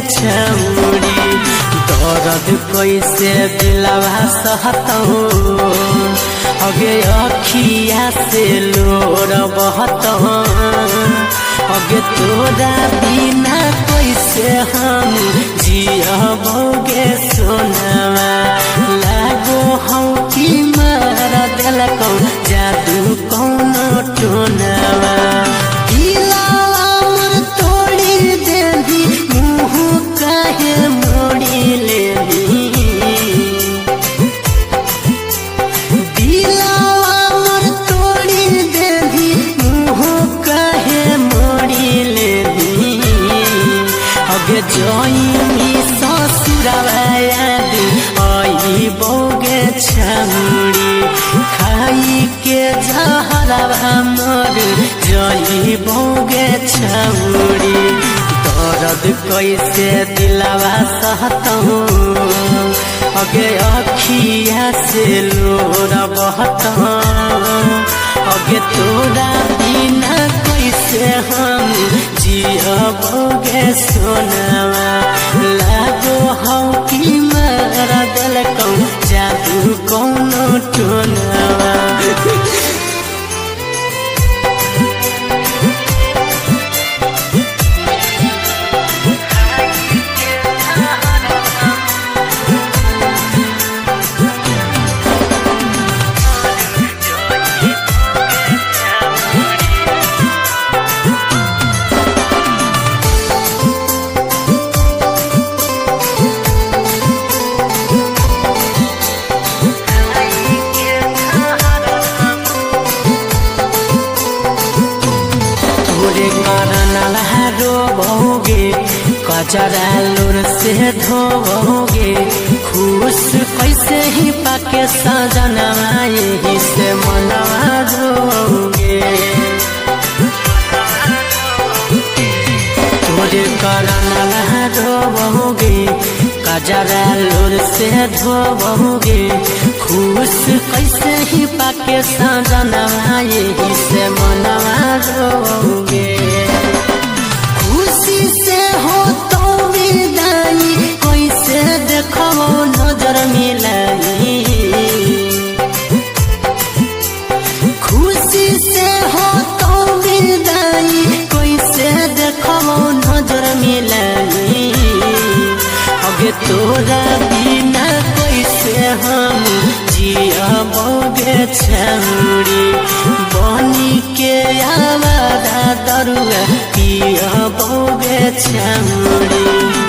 छौरी दर्द कैसे दिलवा सहतौ अगे अखिया से लोर बहतौ अगे तोरा बिना कैसे हम जियबोगे सोनावा लागो हौ कि मार देलकौ जादू कौनो टोनावा जोइनी ससुरवाया आई बोगे छौरी खाई के जहरवा मोर जई बोगे छौरी दर्द कैसे दिलवा सहतौ अगे अखिया से लोर बहतौ अगे तोरा बिना कैसे हम जियबोगे सोनावा लागो हौ कि मार देलकौ जादू कौनो टोनावा कजरा लोर से धोगे खुश कैसे ही पाके सजनवा यही से मनवा धोगे तोरे करनला धोगे कजरा लोर से धोगे खुश कैसे ही पाके सजनवा यही से मनवा धोगे खुशी से हो तो विदाई कैसे देखो नजर मिलाई खुशी से हो तो विदाई कैसे देखो नजर मिलाई अगे तोरा बिना कैसे हम जियबोगे छौरी बनी के आवारा दरुआ पियबोगे छौरी।